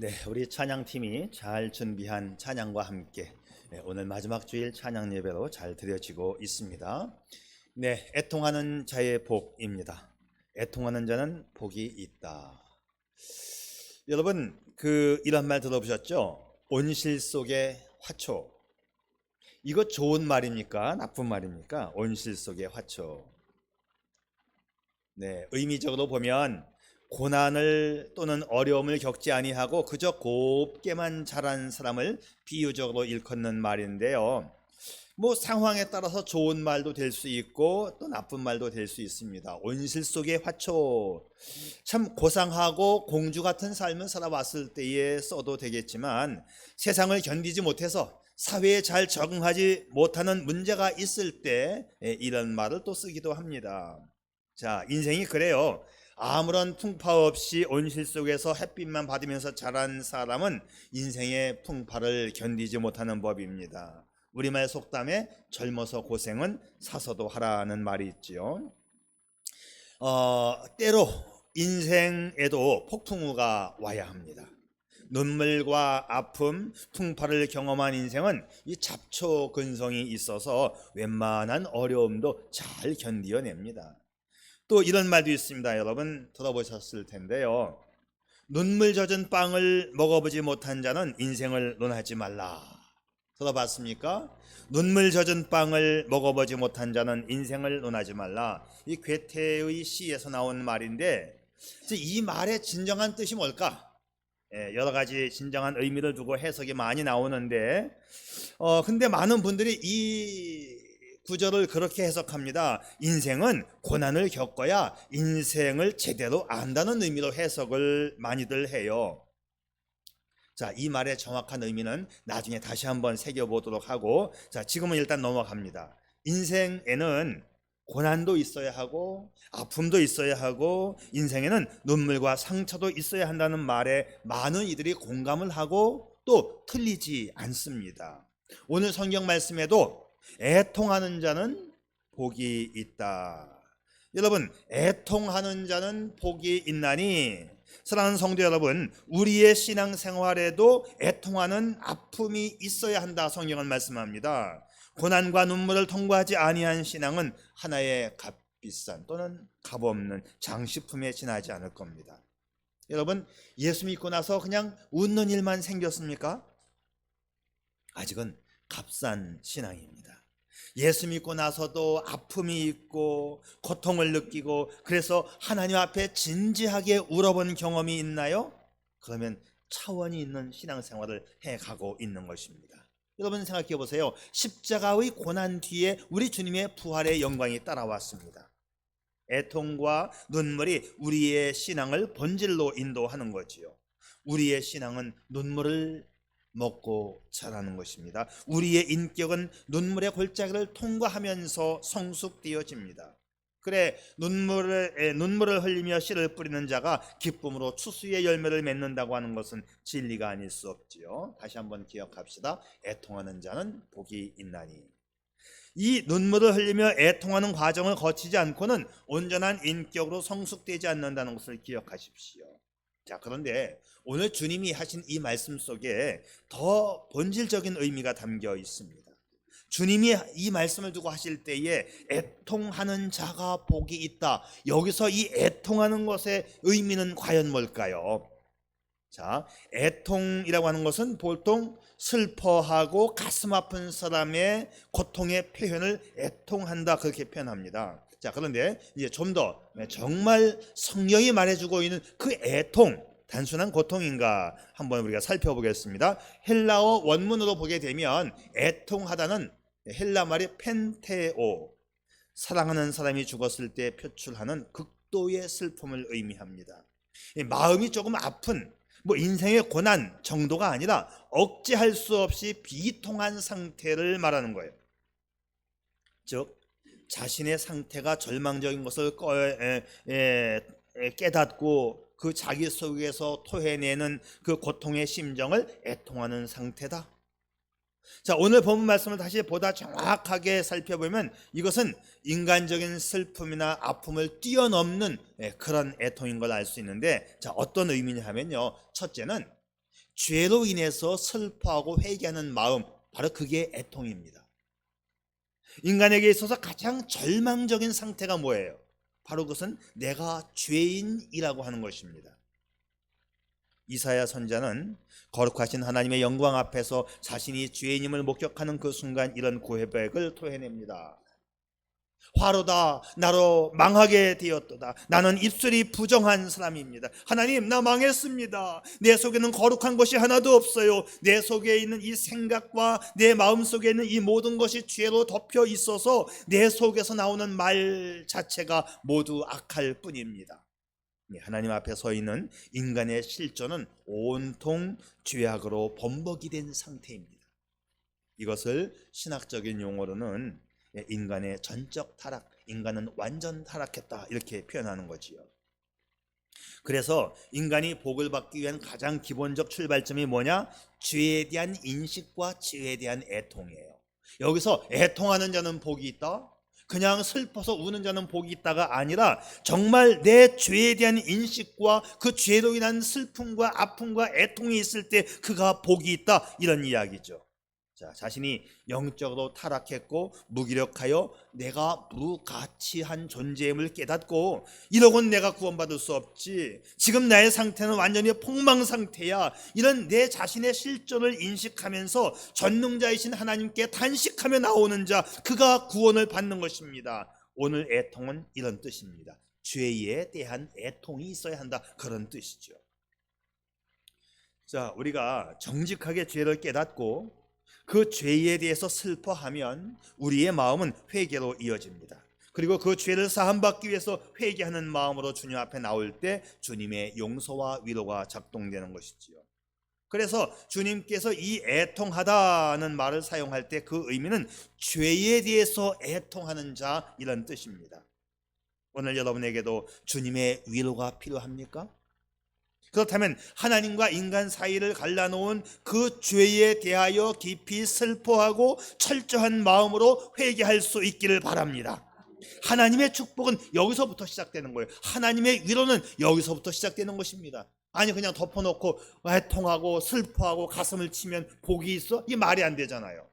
네, 우리 찬양팀이 잘 준비한 찬양과 함께 오늘 마지막 주일 찬양 예배로 잘 드려지고 있습니다. 네, 애통하는 자의 복입니다. 애통하는 자는 복이 있다. 여러분, 이런 말 들어보셨죠? 온실 속의 화초. 이거 좋은 말입니까? 나쁜 말입니까? 온실 속의 화초. 네, 의미적으로 보면 고난을 또는 어려움을 겪지 아니하고 그저 곱게만 자란 사람을 비유적으로 일컫는 말인데요. 뭐 상황에 따라서 좋은 말도 될 수 있고 또 나쁜 말도 될 수 있습니다. 온실 속의 화초, 참 고상하고 공주 같은 삶을 살아왔을 때에 써도 되겠지만 세상을 견디지 못해서 사회에 잘 적응하지 못하는 문제가 있을 때 이런 말을 또 쓰기도 합니다. 자, 인생이 그래요. 아무런 풍파 없이 온실 속에서 햇빛만 받으면서 자란 사람은 인생의 풍파를 견디지 못하는 법입니다. 우리말 속담에 젊어서 고생은 사서도 하라는 말이 있지요. 때로 인생에도 폭풍우가 와야 합니다. 눈물과 아픔, 풍파를 경험한 인생은 이 잡초 근성이 있어서 웬만한 어려움도 잘 견디어냅니다. 또 이런 말도 있습니다. 여러분 들어보셨을 텐데요. 눈물 젖은 빵을 먹어보지 못한 자는 인생을 논하지 말라. 들어봤습니까? 눈물 젖은 빵을 먹어보지 못한 자는 인생을 논하지 말라. 이 괴테의 시에서 나온 말인데 이 말의 진정한 뜻이 뭘까? 여러 가지 진정한 의미를 두고 해석이 많이 나오는데 근데 많은 분들이 이 구절을 그렇게 해석합니다. 인생은 고난을 겪어야 인생을 제대로 안다는 의미로 해석을 많이들 해요. 자, 이 말의 정확한 의미는 나중에 다시 한번 새겨보도록 하고, 자, 지금은 일단 넘어갑니다. 인생에는 고난도 있어야 하고 아픔도 있어야 하고 인생에는 눈물과 상처도 있어야 한다는 말에 많은 이들이 공감을 하고 또 틀리지 않습니다. 오늘 성경 말씀에도 애통하는 자는 복이 있다. 여러분, 애통하는 자는 복이 있나니, 사랑하는 성도 여러분, 우리의 신앙생활에도 애통하는 아픔이 있어야 한다 성경은 말씀합니다. 고난과 눈물을 통과하지 아니한 신앙은 하나의 값비싼 또는 값없는 장식품에 지나지 않을 겁니다. 여러분, 예수 믿고 나서 그냥 웃는 일만 생겼습니까? 아직은 값싼 신앙입니다. 예수 믿고 나서도 아픔이 있고 고통을 느끼고 그래서 하나님 앞에 진지하게 울어본 경험이 있나요? 그러면 차원이 있는 신앙생활을 해가고 있는 것입니다. 여러분 생각해 보세요. 십자가의 고난 뒤에 우리 주님의 부활의 영광이 따라왔습니다. 애통과 눈물이 우리의 신앙을 본질로 인도하는 거지요. 우리의 신앙은 눈물을 먹고 자라는 것입니다. 우리의 인격은 눈물의 골짜기를 통과하면서 성숙되어집니다. 그래, 눈물을 흘리며 씨를 뿌리는 자가 기쁨으로 추수의 열매를 맺는다고 하는 것은 진리가 아닐 수 없지요. 다시 한번 기억합시다. 애통하는 자는 복이 있나니. 이 눈물을 흘리며 애통하는 과정을 거치지 않고는 온전한 인격으로 성숙되지 않는다는 것을 기억하십시오. 자, 그런데 오늘 주님이 하신 이 말씀 속에 더 본질적인 의미가 담겨 있습니다. 주님이 이 말씀을 두고 하실 때에 애통하는 자가 복이 있다. 여기서 이 애통하는 것의 의미는 과연 뭘까요? 자, 애통이라고 하는 것은 보통 슬퍼하고 가슴 아픈 사람의 고통의 표현을 애통한다 그렇게 표현합니다. 자, 그런데 이제 좀 더 정말 성경이 말해주고 있는 그 애통, 단순한 고통인가 한번 우리가 살펴보겠습니다. 헬라어 원문으로 보게 되면 애통하다는 헬라 말이 펜테오, 사랑하는 사람이 죽었을 때 표출하는 극도의 슬픔을 의미합니다. 마음이 조금 아픈 인생의 고난 정도가 아니라 억제할 수 없이 비통한 상태를 말하는 거예요. 즉 자신의 상태가 절망적인 것을 깨닫고 그 자기 속에서 토해내는 그 고통의 심정을 애통하는 상태다. 자, 오늘 본문 말씀을 다시 보다 정확하게 살펴보면 이것은 인간적인 슬픔이나 아픔을 뛰어넘는 그런 애통인 걸 알 수 있는데, 자, 어떤 의미냐 하면요, 첫째는 죄로 인해서 슬퍼하고 회개하는 마음, 바로 그게 애통입니다. 인간에게 있어서 가장 절망적인 상태가 뭐예요? 바로 그것은 내가 죄인이라고 하는 것입니다. 이사야 선지자는 거룩하신 하나님의 영광 앞에서 자신이 죄인임을 목격하는 그 순간 이런 고백을 토해냅니다. 화로다, 나로 망하게 되었도다. 나는 입술이 부정한 사람입니다. 하나님, 나 망했습니다. 내 속에는 거룩한 것이 하나도 없어요. 내 속에 있는 이 생각과 내 마음 속에 있는 이 모든 것이 죄로 덮여 있어서 내 속에서 나오는 말 자체가 모두 악할 뿐입니다. 하나님 앞에 서 있는 인간의 실존은 온통 죄악으로 범벅이 된 상태입니다. 이것을 신학적인 용어로는 인간의 전적 타락, 인간은 완전 타락했다, 이렇게 표현하는 거지요. 그래서 인간이 복을 받기 위한 가장 기본적 출발점이 뭐냐? 죄에 대한 인식과 죄에 대한 애통이에요. 여기서 애통하는 자는 복이 있다, 그냥 슬퍼서 우는 자는 복이 있다가 아니라 정말 내 죄에 대한 인식과 그 죄로 인한 슬픔과 아픔과 애통이 있을 때 그가 복이 있다, 이런 이야기죠. 자, 자신이 영적으로 타락했고 무기력하여 내가 무가치한 존재임을 깨닫고 이러고는 내가 구원받을 수 없지, 지금 나의 상태는 완전히 폭망 상태야, 이런 내 자신의 실존을 인식하면서 전능자이신 하나님께 단식하며 나오는 자, 그가 구원을 받는 것입니다. 오늘 애통은 이런 뜻입니다. 죄에 대한 애통이 있어야 한다, 그런 뜻이죠. 자, 우리가 정직하게 죄를 깨닫고 그 죄에 대해서 슬퍼하면 우리의 마음은 회개로 이어집니다. 그리고 그 죄를 사함받기 위해서 회개하는 마음으로 주님 앞에 나올 때 주님의 용서와 위로가 작동되는 것이지요. 그래서 주님께서 이 애통하다는 말을 사용할 때 그 의미는 죄에 대해서 애통하는 자, 이런 뜻입니다. 오늘 여러분에게도 주님의 위로가 필요합니까? 그렇다면 하나님과 인간 사이를 갈라놓은 그 죄에 대하여 깊이 슬퍼하고 철저한 마음으로 회개할 수 있기를 바랍니다. 하나님의 축복은 여기서부터 시작되는 거예요. 하나님의 위로는 여기서부터 시작되는 것입니다. 아니, 그냥 덮어놓고 애통하고 슬퍼하고 가슴을 치면 복이 있어? 이 말이 안 되잖아요.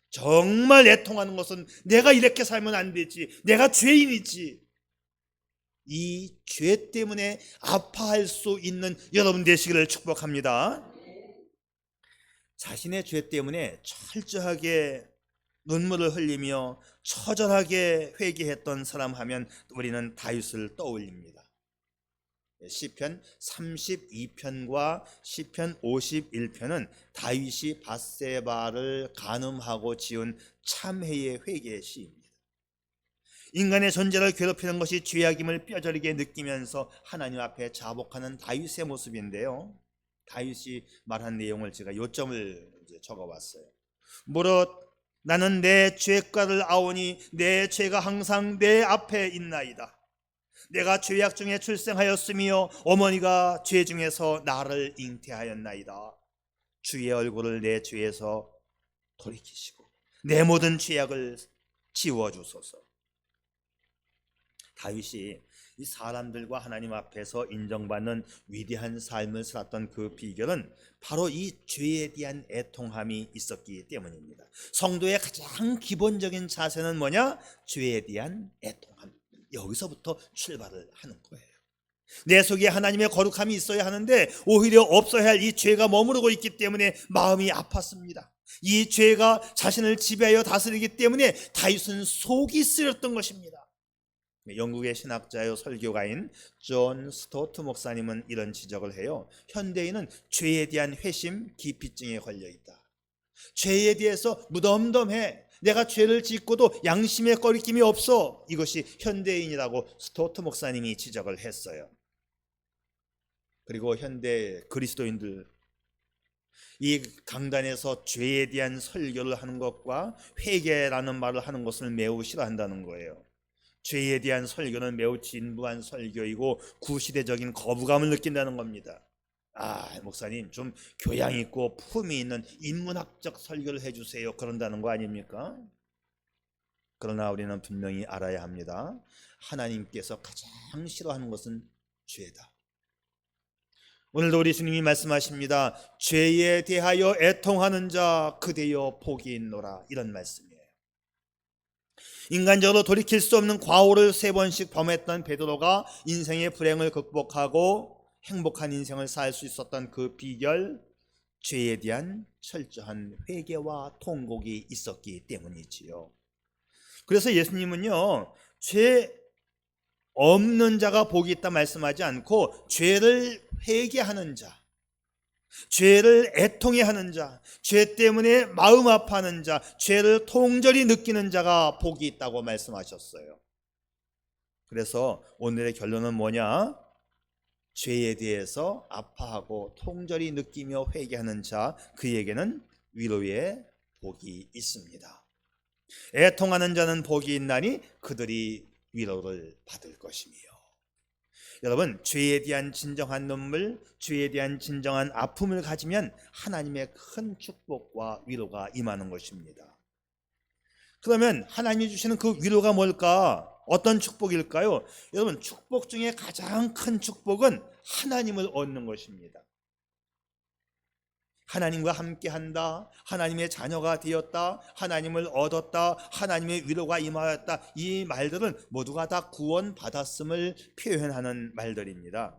정말 애통하는 것은 내가 이렇게 살면 안 되지, 내가 죄인이지, 이 죄 때문에 아파할 수 있는 여러분 되시기를 축복합니다. 자신의 죄 때문에 철저하게 눈물을 흘리며 처절하게 회개했던 사람 하면 우리는 다윗을 떠올립니다. 시편 32편과 시편 51편은 다윗이 밧세바를 간음하고 지은 참회의 회개의 시입니다. 인간의 존재를 괴롭히는 것이 죄악임을 뼈저리게 느끼면서 하나님 앞에 자복하는 다윗의 모습인데요, 다윗이 말한 내용을 제가 요점을 적어봤어요. 무릇 나는 내 죄가를 아오니 내 죄가 항상 내 앞에 있나이다. 내가 죄악 중에 출생하였으며 어머니가 죄 중에서 나를 잉태하였나이다. 주의 얼굴을 내 죄에서 돌이키시고 내 모든 죄악을 지워주소서. 다윗이 이 사람들과 하나님 앞에서 인정받는 위대한 삶을 살았던 그 비결은 바로 이 죄에 대한 애통함이 있었기 때문입니다. 성도의 가장 기본적인 자세는 뭐냐? 죄에 대한 애통함. 여기서부터 출발을 하는 거예요. 내 속에 하나님의 거룩함이 있어야 하는데 오히려 없어야 할 이 죄가 머무르고 있기 때문에 마음이 아팠습니다. 이 죄가 자신을 지배하여 다스리기 때문에 다윗은 속이 쓰렸던 것입니다. 영국의 신학자요 설교가인 존 스토트 목사님은 이런 지적을 해요. 현대인은 죄에 대한 회심 기피증에 걸려 있다. 죄에 대해서 무덤덤해. 내가 죄를 짓고도 양심의 꺼리낌이 없어. 이것이 현대인이라고 스토트 목사님이 지적을 했어요. 그리고 현대 그리스도인들, 이 강단에서 죄에 대한 설교를 하는 것과 회개라는 말을 하는 것을 매우 싫어한다는 거예요. 죄에 대한 설교는 매우 진부한 설교이고 구시대적인 거부감을 느낀다는 겁니다. 목사님 좀 교양 있고 품이 있는 인문학적 설교를 해주세요, 그런다는 거 아닙니까? 그러나 우리는 분명히 알아야 합니다. 하나님께서 가장 싫어하는 것은 죄다. 오늘도 우리 주님이 말씀하십니다. 죄에 대하여 애통하는 자 그대여 복이 있노라. 이런 말씀이에요. 인간적으로 돌이킬 수 없는 과오를 3번씩 범했던 베드로가 인생의 불행을 극복하고 행복한 인생을 살 수 있었던 그 비결, 죄에 대한 철저한 회개와 통곡이 있었기 때문이지요. 그래서 예수님은요, 죄 없는 자가 복이 있다 말씀하지 않고 죄를 회개하는 자, 죄를 애통해 하는 자, 죄 때문에 마음 아파하는 자, 죄를 통절히 느끼는 자가 복이 있다고 말씀하셨어요. 그래서 오늘의 결론은 뭐냐? 죄에 대해서 아파하고 통절히 느끼며 회개하는 자, 그에게는 위로의 복이 있습니다. 애통하는 자는 복이 있나니 그들이 위로를 받을 것이며. 여러분, 죄에 대한 진정한 눈물, 죄에 대한 진정한 아픔을 가지면 하나님의 큰 축복과 위로가 임하는 것입니다. 그러면 하나님이 주시는 그 위로가 뭘까? 어떤 축복일까요? 여러분, 축복 중에 가장 큰 축복은 하나님을 얻는 것입니다. 하나님과 함께한다, 하나님의 자녀가 되었다, 하나님을 얻었다, 하나님의 위로가 임하였다, 이 말들은 모두가 다 구원받았음을 표현하는 말들입니다.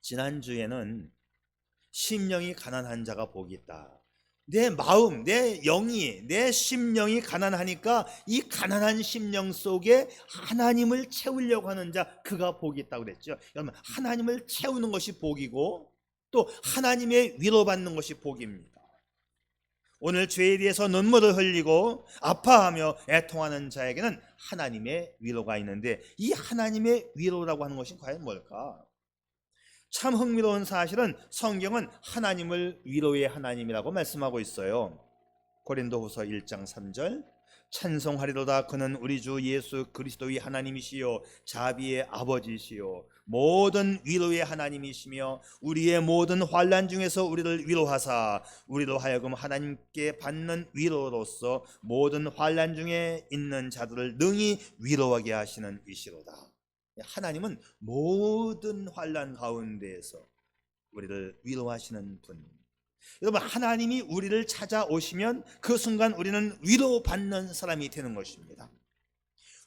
지난주에는 심령이 가난한 자가 복이 있다. 내 마음, 내 영이, 내 심령이 가난하니까 이 가난한 심령 속에 하나님을 채우려고 하는 자, 그가 복이 있다고 그랬죠. 여러분, 하나님을 채우는 것이 복이고 또 하나님의 위로받는 것이 복입니다. 오늘 죄에 대해서 눈물을 흘리고 아파하며 애통하는 자에게는 하나님의 위로가 있는데, 이 하나님의 위로라고 하는 것이 과연 뭘까? 참 흥미로운 사실은 성경은 하나님을 위로의 하나님이라고 말씀하고 있어요. 고린도후서 1장 3절, 찬송하리로다 그는 우리 주 예수 그리스도의 하나님이시요 자비의 아버지시요 모든 위로의 하나님이시며 우리의 모든 환난 중에서 우리를 위로하사 우리로 하여금 하나님께 받는 위로로서 모든 환난 중에 있는 자들을 능히 위로하게 하시는 이시로다. 하나님은 모든 환난 가운데에서 우리를 위로하시는 분. 여러분, 하나님이 우리를 찾아오시면 그 순간 우리는 위로받는 사람이 되는 것입니다.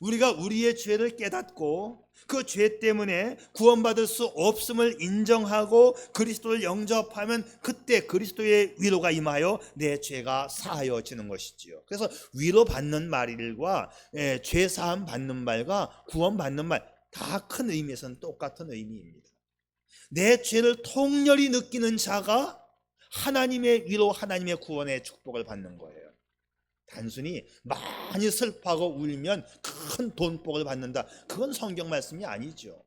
우리가 우리의 죄를 깨닫고 그 죄 때문에 구원받을 수 없음을 인정하고 그리스도를 영접하면 그때 그리스도의 위로가 임하여 내 죄가 사하여지는 것이지요. 그래서 위로받는 말과 죄 사함 받는 말과 구원받는 말, 다 큰 의미에서는 똑같은 의미입니다. 내 죄를 통렬히 느끼는 자가 하나님의 위로, 하나님의 구원의 축복을 받는 거예요. 단순히 많이 슬퍼하고 울면 큰 돈복을 받는다, 그건 성경 말씀이 아니죠.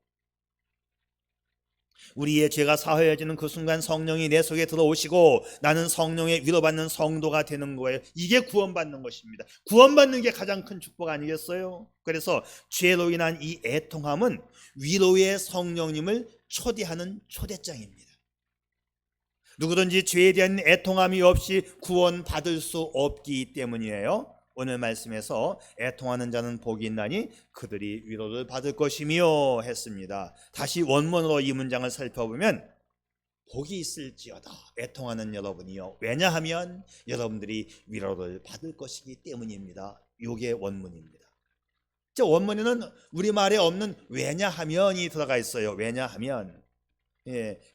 우리의 죄가 사하여지는 그 순간 성령이 내 속에 들어오시고 나는 성령의 위로받는 성도가 되는 거예요. 이게 구원받는 것입니다. 구원받는 게 가장 큰 축복 아니겠어요? 그래서 죄로 인한 이 애통함은 위로의 성령님을 초대하는 초대장입니다. 누구든지 죄에 대한 애통함이 없이 구원받을 수 없기 때문이에요. 오늘 말씀에서 애통하는 자는 복이 있나니 그들이 위로를 받을 것이며 했습니다. 다시 원문으로 이 문장을 살펴보면 복이 있을지어다 애통하는 여러분이요, 왜냐하면 여러분들이 위로를 받을 것이기 때문입니다. 이게 원문입니다. 저 원문에는 우리말에 없는 왜냐하면이 들어가 있어요. 왜냐하면,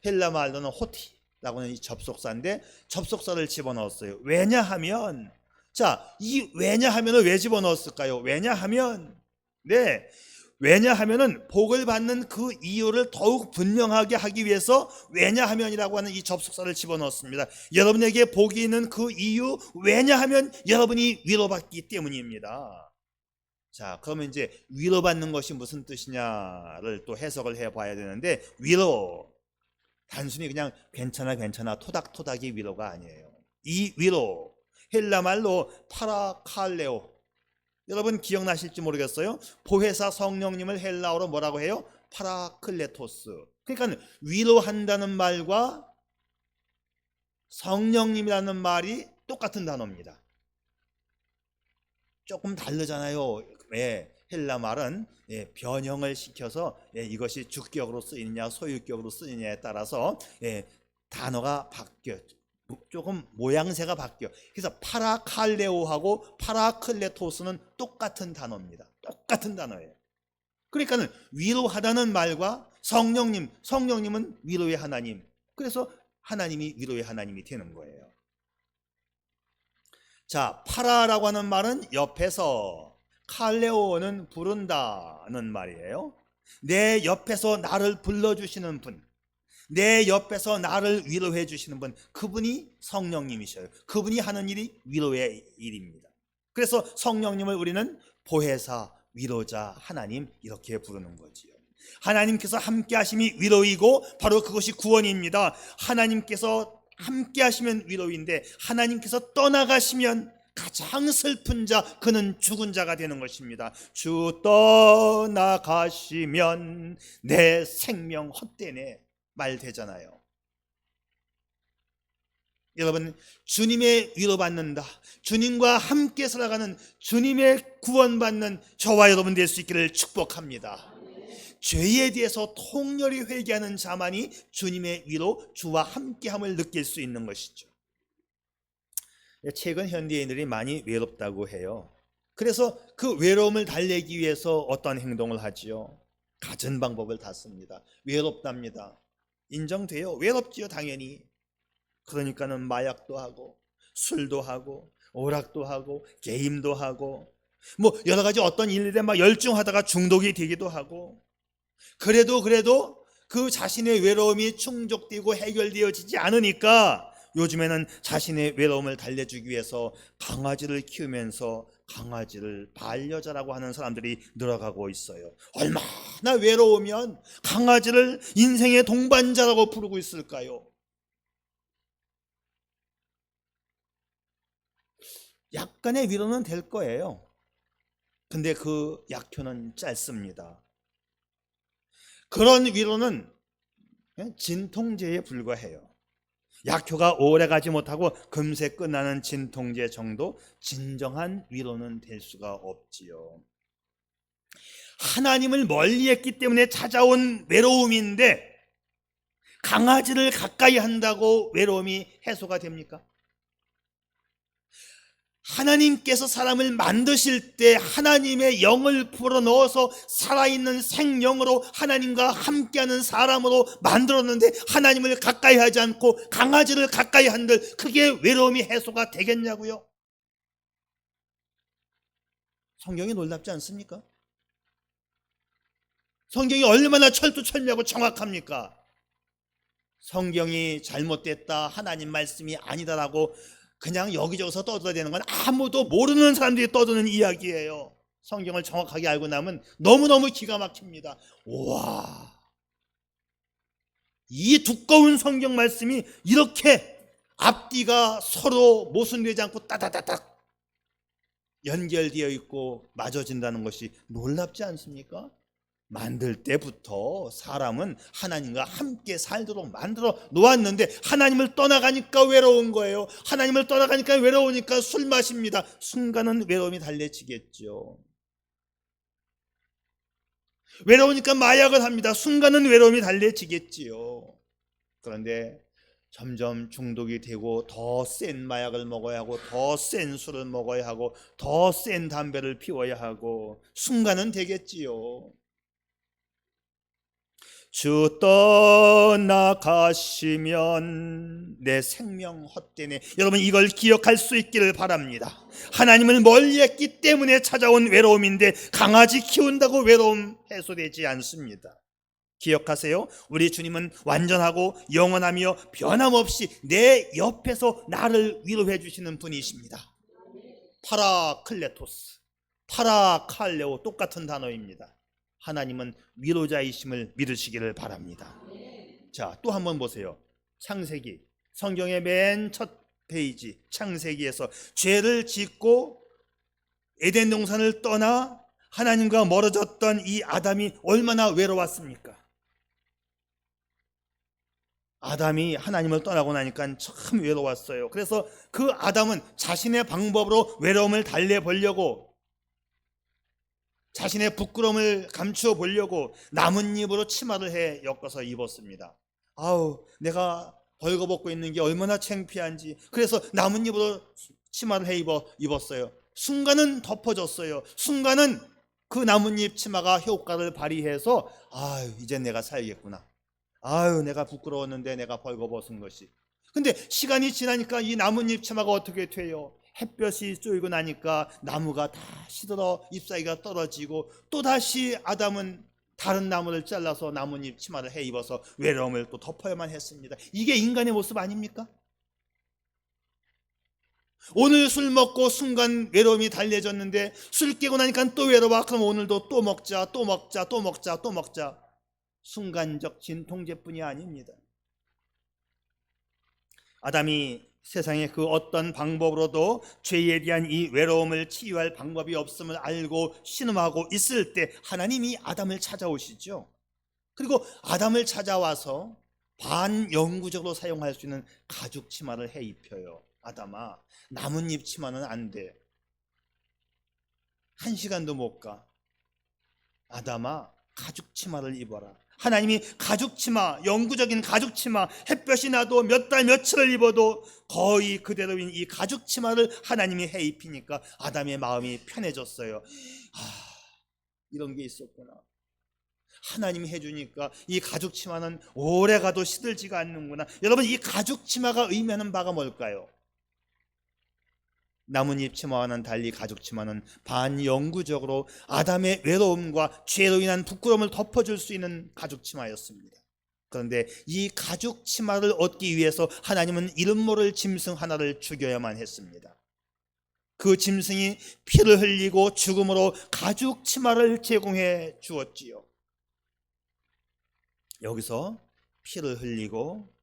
헬라 말로는 호티라고는 이 접속사인데 접속사를 집어넣었어요. 왜냐하면, 자, 이 왜냐하면을 왜 집어넣었을까요? 왜냐하면은 복을 받는 그 이유를 더욱 분명하게 하기 위해서 왜냐하면이라고 하는 이 접속사를 집어넣었습니다. 여러분에게 복이 있는 그 이유, 왜냐하면 여러분이 위로받기 때문입니다. 자, 그러면 이제 위로받는 것이 무슨 뜻이냐를 또 해석을 해봐야 되는데, 위로, 단순히 그냥 괜찮아 토닥토닥이 위로가 아니에요. 이 위로, 헬라 말로 파라칼레오, 여러분 기억나실지 모르겠어요. 보혜사 성령님을 헬라어로 뭐라고 해요? 파라클레토스. 그러니까 위로한다는 말과 성령님이라는 말이 똑같은 단어입니다. 조금 다르잖아요. 헬라 말은 변형을 시켜서 이것이 주격으로 쓰이느냐 소유격으로 쓰이느냐에 따라서 단어가 바뀌어, 조금 모양새가 바뀌어. 그래서 파라칼레오하고 파라클레토스는 똑같은 단어입니다. 똑같은 단어예요. 그러니까는 위로하다는 말과 성령님은 위로의 하나님, 그래서 하나님이 위로의 하나님이 되는 거예요. 자, 파라라고 하는 말은 옆에서, 칼레오는 부른다는 말이에요. 내 옆에서 나를 불러주시는 분, 내 옆에서 나를 위로해 주시는 분, 그분이 성령님이셔요. 그분이 하는 일이 위로의 일입니다. 그래서 성령님을 우리는 보혜사, 위로자, 하나님 이렇게 부르는 거지요. 하나님께서 함께 하심이 위로이고 바로 그것이 구원입니다. 하나님께서 함께 하시면 위로인데 하나님께서 떠나가시면 가장 슬픈 자, 그는 죽은 자가 되는 것입니다. 주 떠나가시면 내 생명 헛되네 말 되잖아요. 여러분, 주님의 위로받는다, 주님과 함께 살아가는, 주님의 구원받는 저와 여러분 될 수 있기를 축복합니다. 죄에 대해서 통렬히 회개하는 자만이 주님의 위로, 주와 함께함을 느낄 수 있는 것이죠. 최근 현대인들이 많이 외롭다고 해요. 그래서 그 외로움을 달래기 위해서 어떤 행동을 하지요? 갖은 방법을 다 씁니다. 외롭답니다. 인정돼요. 외롭지요, 당연히. 그러니까는 마약도 하고 술도 하고 오락도 하고 게임도 하고 뭐 여러 가지 어떤 일들에 막 열중하다가 중독이 되기도 하고, 그래도 그 자신의 외로움이 충족되고 해결되어지지 않으니까 요즘에는 자신의 외로움을 달래주기 위해서 강아지를 키우면서 강아지를 반려자라고 하는 사람들이 늘어가고 있어요. 얼마나 외로우면 강아지를 인생의 동반자라고 부르고 있을까요? 약간의 위로는 될 거예요. 근데 그 약효는 짧습니다. 그런 위로는 진통제에 불과해요. 약효가 오래 가지 못하고 금세 끝나는 진통제 정도, 진정한 위로는 될 수가 없지요. 하나님을 멀리했기 때문에 찾아온 외로움인데 강아지를 가까이 한다고 외로움이 해소가 됩니까? 하나님께서 사람을 만드실 때 하나님의 영을 불어넣어서 살아있는 생명으로 하나님과 함께하는 사람으로 만들었는데 하나님을 가까이 하지 않고 강아지를 가까이 한들 그게 외로움이 해소가 되겠냐고요? 성경이 놀랍지 않습니까? 성경이 얼마나 철두철미하고 정확합니까? 성경이 잘못됐다, 하나님 말씀이 아니다라고 그냥 여기저기서 떠들어대는 건 아무도 모르는 사람들이 떠드는 이야기예요. 성경을 정확하게 알고 나면 너무너무 기가 막힙니다. 와, 이 두꺼운 성경 말씀이 이렇게 앞뒤가 서로 모순되지 않고 따다다닥 연결되어 있고 맞아진다는 것이 놀랍지 않습니까? 만들 때부터 사람은 하나님과 함께 살도록 만들어 놓았는데 하나님을 떠나가니까 외로운 거예요. 하나님을 떠나가니까 외로우니까 술 마십니다. 순간은 외로움이 달래지겠죠. 외로우니까 마약을 합니다. 순간은 외로움이 달래지겠지요. 그런데 점점 중독이 되고 더 센 마약을 먹어야 하고 더 센 술을 먹어야 하고 더 센 담배를 피워야 하고 순간은 되겠지요. 주 떠나가시면 내 생명 헛되네. 여러분, 이걸 기억할 수 있기를 바랍니다. 하나님을 멀리했기 때문에 찾아온 외로움인데 강아지 키운다고 외로움 해소되지 않습니다. 기억하세요. 우리 주님은 완전하고 영원하며 변함없이 내 옆에서 나를 위로해 주시는 분이십니다. 파라클레토스, 파라칼레오 똑같은 단어입니다. 하나님은 위로자이심을 믿으시기를 바랍니다. 자, 또 한번 보세요. 창세기, 성경의 맨 첫 페이지 창세기에서 죄를 짓고 에덴 동산을 떠나 하나님과 멀어졌던 이 아담이 얼마나 외로웠습니까? 아담이 하나님을 떠나고 나니까 참 외로웠어요. 그래서 그 아담은 자신의 방법으로 외로움을 달래보려고 자신의 부끄러움을 감추어 보려고 나뭇잎으로 치마를 해 엮어서 입었습니다. 아우, 내가 벌거벗고 있는 게 얼마나 창피한지. 그래서 나뭇잎으로 치마를 해 입었어요. 순간은 덮어졌어요. 순간은 그 나뭇잎 치마가 효과를 발휘해서 아유, 이제 내가 살겠구나. 아유, 내가 부끄러웠는데 내가 벌거벗은 것이. 근데 시간이 지나니까 이 나뭇잎 치마가 어떻게 돼요? 햇볕이 쬐고 나니까 나무가 다 시들어 잎사귀가 떨어지고, 또다시 아담은 다른 나무를 잘라서 나뭇잎 치마를 해 입어서 외로움을 또 덮어야만 했습니다. 이게 인간의 모습 아닙니까? 오늘 술 먹고 순간 외로움이 달래졌는데 술 깨고 나니까 또 외로워. 그럼 오늘도 또 먹자, 또 먹자, 또 먹자, 또 먹자. 순간적 진통제뿐이 아닙니다. 아담이 세상의 그 어떤 방법으로도 죄에 대한 이 외로움을 치유할 방법이 없음을 알고 신음하고 있을 때 하나님이 아담을 찾아오시죠. 그리고 아담을 찾아와서 반영구적으로 사용할 수 있는 가죽 치마를 해 입혀요. 아담아, 나뭇잎 치마는 안 돼. 1시간도 못 가. 아담아, 가죽 치마를 입어라. 하나님이 가죽 치마, 영구적인 가죽 치마, 햇볕이 나도 몇 달 며칠을 입어도 거의 그대로인 이 가죽 치마를 하나님이 해 입히니까 아담의 마음이 편해졌어요. 이런 게 있었구나. 하나님이 해주니까 이 가죽 치마는 오래 가도 시들지가 않는구나. 여러분, 이 가죽 치마가 의미하는 바가 뭘까요? 나뭇잎 치마와는 달리 가죽 치마는 반영구적으로 아담의 외로움과 죄로 인한 부끄러움을 덮어줄 수 있는 가죽 치마였습니다. 그런데 이 가죽 치마를 얻기 위해서 하나님은 이름 모를 짐승 하나를 죽여야만 했습니다. 그 짐승이 피를 흘리고 죽음으로 가죽 치마를 제공해 주었지요. 여기서 피를 흘리고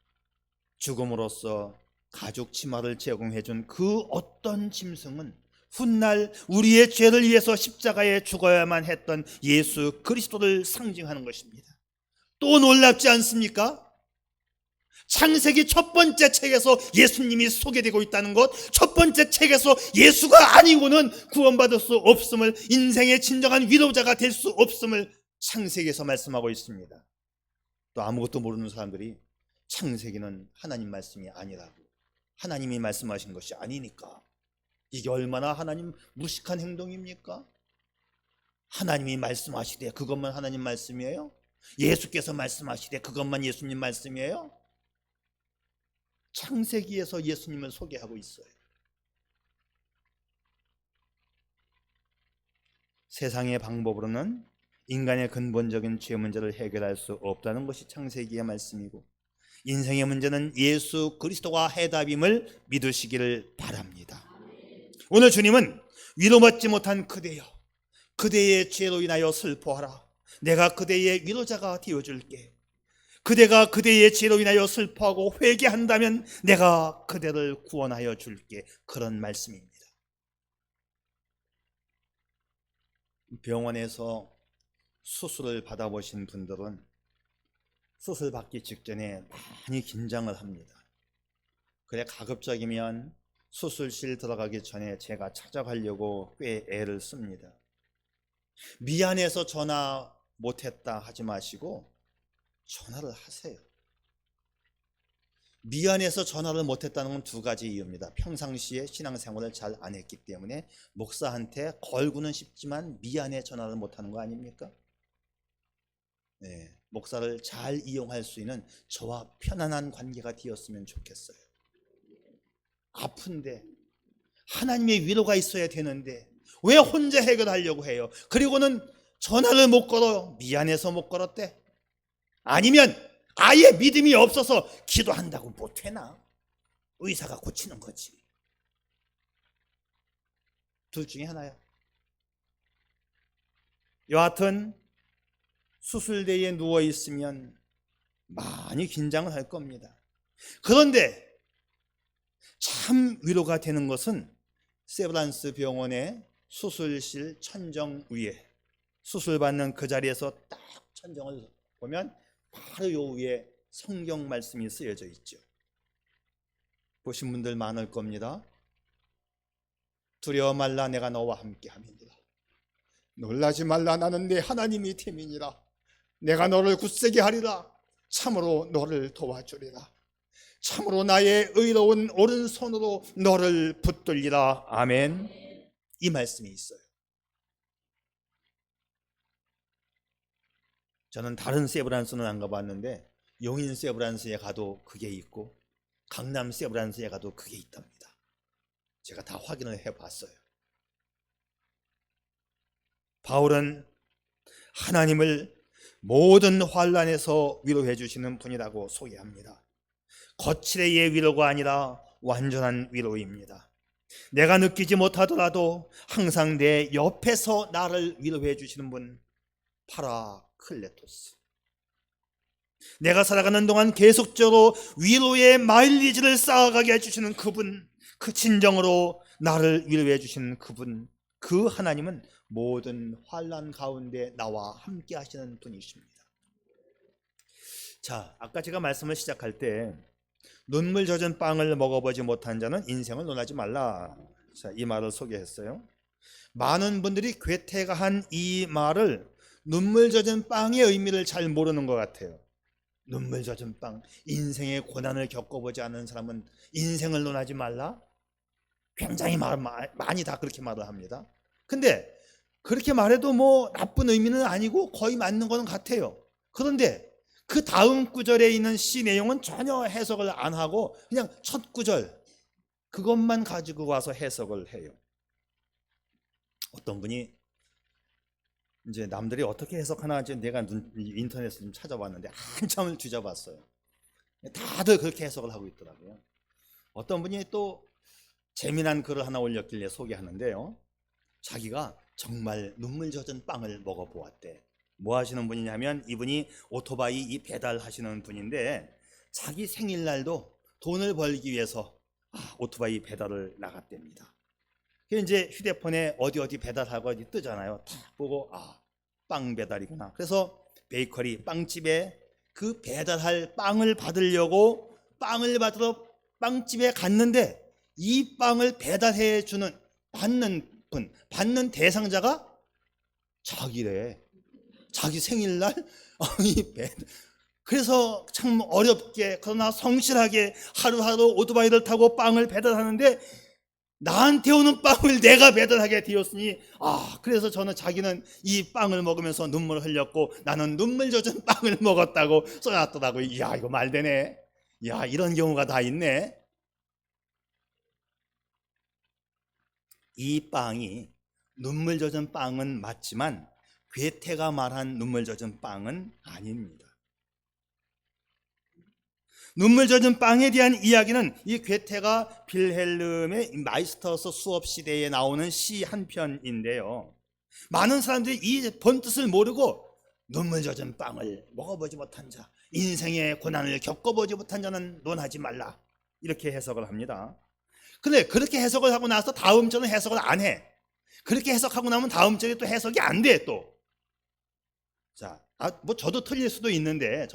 죽음으로써 가죽 치마를 제공해준 그 어떤 짐승은 훗날 우리의 죄를 위해서 십자가에 죽어야만 했던 예수 그리스도를 상징하는 것입니다. 또 놀랍지 않습니까? 창세기 첫 번째 책에서 예수님이 소개되고 있다는 것, 첫 번째 책에서 예수가 아니고는 구원받을 수 없음을, 인생의 진정한 위로자가 될 수 없음을 창세기에서 말씀하고 있습니다. 또 아무것도 모르는 사람들이 창세기는 하나님 말씀이 아니라고, 하나님이 말씀하신 것이 아니니까, 이게 얼마나 하나님 무식한 행동입니까? 하나님이 말씀하시되 그것만 하나님 말씀이에요? 예수께서 말씀하시되 그것만 예수님 말씀이에요? 창세기에서 예수님을 소개하고 있어요. 세상의 방법으로는 인간의 근본적인 죄 문제를 해결할 수 없다는 것이 창세기의 말씀이고, 인생의 문제는 예수 그리스도가 해답임을 믿으시기를 바랍니다. 오늘 주님은 위로받지 못한 그대여, 그대의 죄로 인하여 슬퍼하라. 내가 그대의 위로자가 되어줄게. 그대가 그대의 죄로 인하여 슬퍼하고 회개한다면 내가 그대를 구원하여 줄게. 그런 말씀입니다. 병원에서 수술을 받아보신 분들은 수술 받기 직전에 많이 긴장을 합니다. 그래 가급적이면 수술실 들어가기 전에 제가 찾아가려고 꽤 애를 씁니다. 미안해서 전화 못했다 하지 마시고 전화를 하세요. 미안해서 전화를 못했다는 건 두 가지 이유입니다. 평상시에 신앙생활을 잘 안 했기 때문에 목사한테 걸고는 싶지만 미안해 전화를 못하는 거 아닙니까? 네, 목사를 잘 이용할 수 있는 저와 편안한 관계가 되었으면 좋겠어요. 아픈데 하나님의 위로가 있어야 되는데 왜 혼자 해결하려고 해요? 그리고는 전화를 못 걸어. 미안해서 못 걸었대? 아니면 아예 믿음이 없어서 기도한다고 못해나? 의사가 고치는 거지. 둘 중에 하나야. 여하튼 수술대에 누워있으면 많이 긴장을 할 겁니다. 그런데 참 위로가 되는 것은 세브란스 병원의 수술실 천정 위에, 수술받는 그 자리에서 딱 천정을 보면 바로 요 위에 성경 말씀이 쓰여져 있죠. 보신 분들 많을 겁니다. 두려워 말라, 내가 너와 함께 함이니라. 놀라지 말라. 나는 네 하나님이 됨이니라. 내가 너를 굳세게 하리라. 참으로 너를 도와주리라. 참으로 나의 의로운 오른손으로 너를 붙들리라. 아멘. 이 말씀이 있어요. 저는 다른 세브란스는 안 가봤는데 용인 세브란스에 가도 그게 있고 강남 세브란스에 가도 그게 있답니다. 제가 다 확인을 해봤어요. 바울은 하나님을 모든 환난에서 위로해 주시는 분이라고 소개합니다. 거칠의 위로가 아니라 완전한 위로입니다. 내가 느끼지 못하더라도 항상 내 옆에서 나를 위로해 주시는 분, 파라클레토스. 내가 살아가는 동안 계속적으로 위로의 마일리지를 쌓아가게 해주시는 그분, 그 진정으로 나를 위로해 주시는 그분, 그 하나님은 모든 환난 가운데 나와 함께 하시는 분이십니다. 자, 아까 제가 말씀을 시작할 때 눈물 젖은 빵을 먹어보지 못한 자는 인생을 논하지 말라. 자, 이 말을 소개했어요. 많은 분들이 괴테가 한 이 말을 눈물 젖은 빵의 의미를 잘 모르는 것 같아요. 눈물 젖은 빵, 인생의 고난을 겪어보지 않은 사람은 인생을 논하지 말라? 굉장히 많이 다 그렇게 말을 합니다. 근데 그렇게 말해도 뭐 나쁜 의미는 아니고 거의 맞는 거는 같아요. 그런데 그 다음 구절에 있는 시 내용은 전혀 해석을 안 하고 그냥 첫 구절 그것만 가지고 와서 해석을 해요. 어떤 분이 이제 남들이 어떻게 해석하나 이제 내가 인터넷을 좀 찾아봤는데 한참을 뒤져봤어요. 다들 그렇게 해석을 하고 있더라고요. 어떤 분이 또 재미난 글을 하나 올렸길래 소개하는데요. 자기가 정말 눈물 젖은 빵을 먹어보았대. 뭐 하시는 분이냐면 이분이 오토바이 이 배달하시는 분인데 자기 생일날도 돈을 벌기 위해서 오토바이 배달을 나갔답니다. 이제 휴대폰에 어디 배달하고 어디 뜨잖아요. 딱 보고 빵 배달이구나. 그래서 베이커리 빵집에 그 배달할 빵을 받으려고 빵을 받으러 빵집에 갔는데 이 빵을 배달해 주는 받는 대상자가 자기래. 자기 생일날 그래서 참 어렵게 그러나 성실하게 하루하루 오토바이를 타고 빵을 배달하는데 나한테 오는 빵을 내가 배달하게 되었으니 그래서 자기는 이 빵을 먹으면서 눈물을 흘렸고 나는 눈물 젖은 빵을 먹었다고 써놨더라고요. 이야, 이거 말되네. 야, 이런 경우가 다 있네. 이 빵이 눈물 젖은 빵은 맞지만 괴테가 말한 눈물 젖은 빵은 아닙니다. 눈물 젖은 빵에 대한 이야기는 이 괴테가 빌헬름의 마이스터스 수업 시대에 나오는 시 한 편인데요. 많은 사람들이 이 본뜻을 모르고 눈물 젖은 빵을 먹어보지 못한 자, 인생의 고난을 겪어보지 못한 자는 논하지 말라, 이렇게 해석을 합니다. 근데 그렇게 해석을 하고 나서 다음 절은 해석을 안 해. 그렇게 해석하고 나면 다음 절이 또 해석이 안 돼 또. 자, 뭐 저도 틀릴 수도 있는데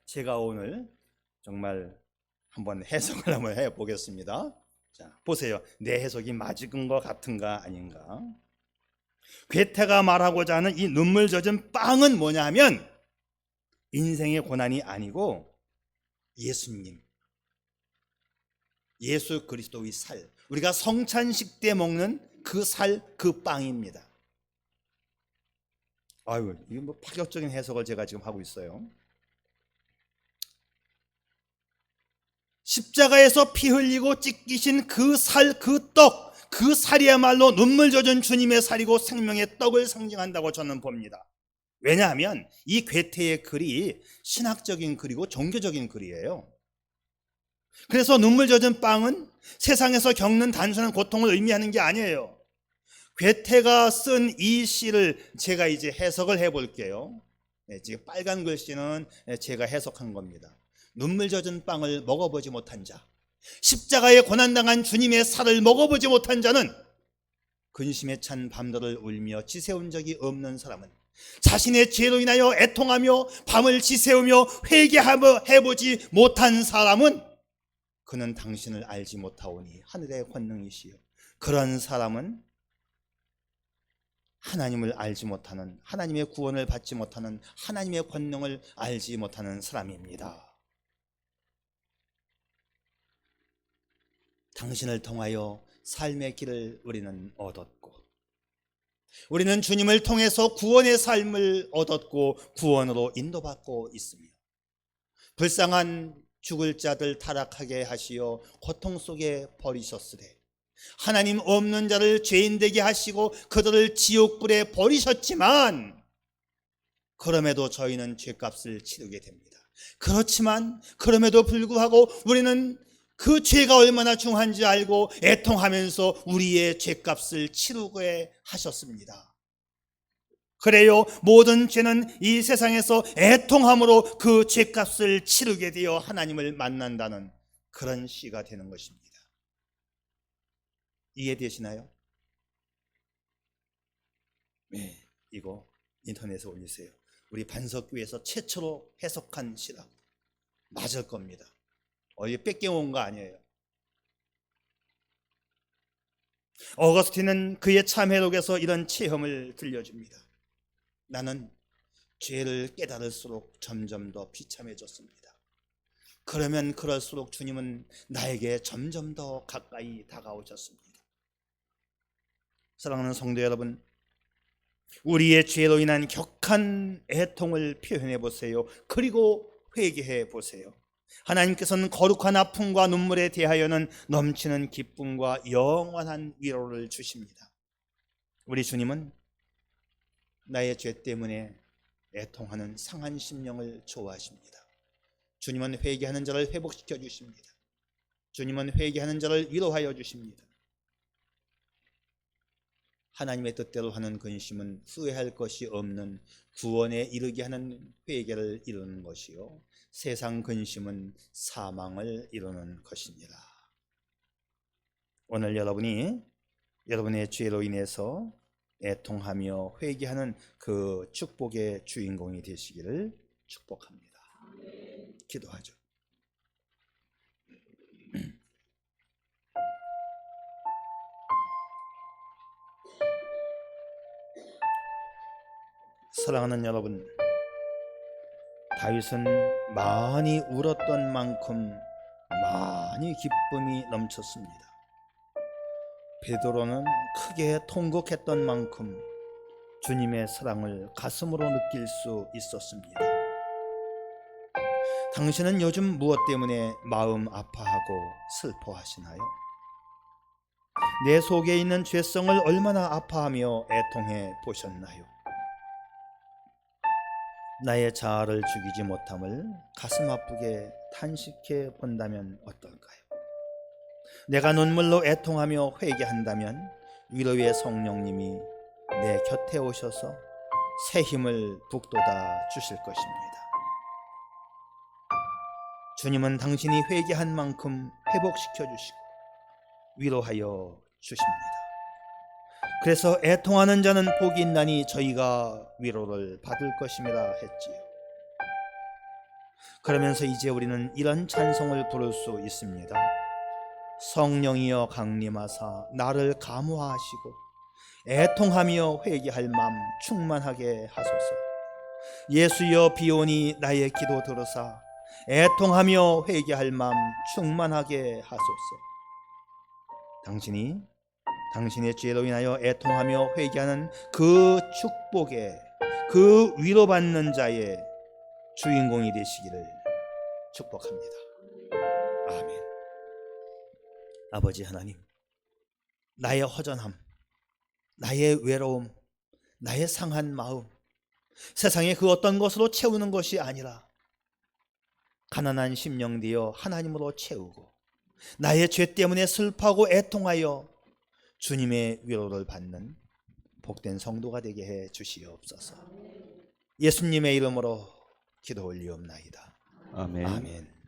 제가 오늘 정말 한번 해석을 한번 해보겠습니다. 자, 보세요. 내 해석이 맞은 것 같은가 아닌가? 괴테가 말하고자 하는 이 눈물 젖은 빵은 뭐냐 하면 인생의 고난이 아니고 예수님, 예수 그리스도의 살, 우리가 성찬식 때 먹는 그 살, 그 빵입니다. 아유, 이게 뭐 파격적인 해석을 제가 지금 하고 있어요. 십자가에서 피 흘리고 찢기신 그 살, 그 떡, 그 살이야말로 눈물 젖은 주님의 살이고 생명의 떡을 상징한다고 저는 봅니다. 왜냐하면 이 괴테의 글이 신학적인 글이고 종교적인 글이에요. 그래서 눈물 젖은 빵은 세상에서 겪는 단순한 고통을 의미하는 게 아니에요. 괴테가 쓴 이 시를 제가 이제 해석을 해볼게요. 지금 빨간 글씨는 제가 해석한 겁니다. 눈물 젖은 빵을 먹어보지 못한 자, 십자가에 고난당한 주님의 살을 먹어보지 못한 자는 근심에 찬 밤들을 울며 지새운 적이 없는 사람은, 자신의 죄로 인하여 애통하며 밤을 지새우며 회개해보지 못한 사람은 그는 당신을 알지 못하오니 하늘의 권능이시여. 그런 사람은 하나님을 알지 못하는, 하나님의 구원을 받지 못하는, 하나님의 권능을 알지 못하는 사람입니다. 당신을 통하여 삶의 길을 우리는 얻었고, 우리는 주님을 통해서 구원의 삶을 얻었고 구원으로 인도받고 있으며, 불쌍한 죽을 자들 타락하게 하시어 고통 속에 버리셨으되 하나님 없는 자를 죄인 되게 하시고 그들을 지옥불에 버리셨지만, 그럼에도 저희는 죄값을 치르게 됩니다. 그렇지만 그럼에도 불구하고 우리는 그 죄가 얼마나 중한지 알고 애통하면서 우리의 죄값을 치르게 하셨습니다. 그래요, 모든 죄는 이 세상에서 애통함으로 그 죄값을 치르게 되어 하나님을 만난다는 그런 시가 되는 것입니다. 이해되시나요? 네, 이거 인터넷에 올리세요. 우리 반석교회에서 최초로 해석한 시라. 맞을 겁니다. 어디 뺏겨온 거 아니에요. 어거스틴은 그의 참회록에서 이런 체험을 들려줍니다. 나는 죄를 깨달을수록 점점 더 비참해졌습니다. 그러면 그럴수록 주님은 나에게 점점 더 가까이 다가오셨습니다. 사랑하는 성도 여러분, 우리의 죄로 인한 격한 애통을 표현해 보세요. 그리고 회개해 보세요. 하나님께서는 거룩한 아픔과 눈물에 대하여는 넘치는 기쁨과 영원한 위로를 주십니다. 우리 주님은 나의 죄 때문에 애통하는 상한 심령을 좋아하십니다. 주님은 회개하는 자를 회복시켜 주십니다. 주님은 회개하는 자를 위로하여 주십니다. 하나님의 뜻대로 하는 근심은 후회할 것이 없는 구원에 이르게 하는 회개를 이루는 것이요, 세상 근심은 사망을 이루는 것입니다. 오늘 여러분이 여러분의 죄로 인해서 애통하며 회개하는 그 축복의 주인공이 되시기를 축복합니다. 기도하죠. 사랑하는 여러분, 다윗은 많이 울었던 만큼 많이 기쁨이 넘쳤습니다. 베드로는 크게 통곡했던 만큼 주님의 사랑을 가슴으로 느낄 수 있었습니다. 당신은 요즘 무엇 때문에 마음 아파하고 슬퍼하시나요? 내 속에 있는 죄성을 얼마나 아파하며 애통해 보셨나요? 나의 자아를 죽이지 못함을 가슴 아프게 탄식해 본다면 어떨까요? 내가 눈물로 애통하며 회개한다면 위로의 성령님이 내 곁에 오셔서 새 힘을 북돋아 주실 것입니다. 주님은 당신이 회개한 만큼 회복시켜 주시고 위로하여 주십니다. 그래서 애통하는 자는 복이 있나니 저희가 위로를 받을 것임이라 했지요. 그러면서 이제 우리는 이런 찬송을 부를 수 있습니다. 성령이여 강림하사 나를 감화하시고 애통하며 회개할 마음 충만하게 하소서. 예수여 비오니 나의 기도 들으사 애통하며 회개할 마음 충만하게 하소서. 당신이 당신의 죄로 인하여 애통하며 회개하는 그 축복의, 그 위로받는 자의 주인공이 되시기를 축복합니다. 아멘. 아버지 하나님, 나의 허전함, 나의 외로움, 나의 상한 마음, 세상의 그 어떤 것으로 채우는 것이 아니라 가난한 심령 되어 하나님으로 채우고 나의 죄 때문에 슬퍼하고 애통하여 주님의 위로를 받는 복된 성도가 되게 해 주시옵소서. 예수님의 이름으로 기도 올리옵나이다. 아멘. 아멘.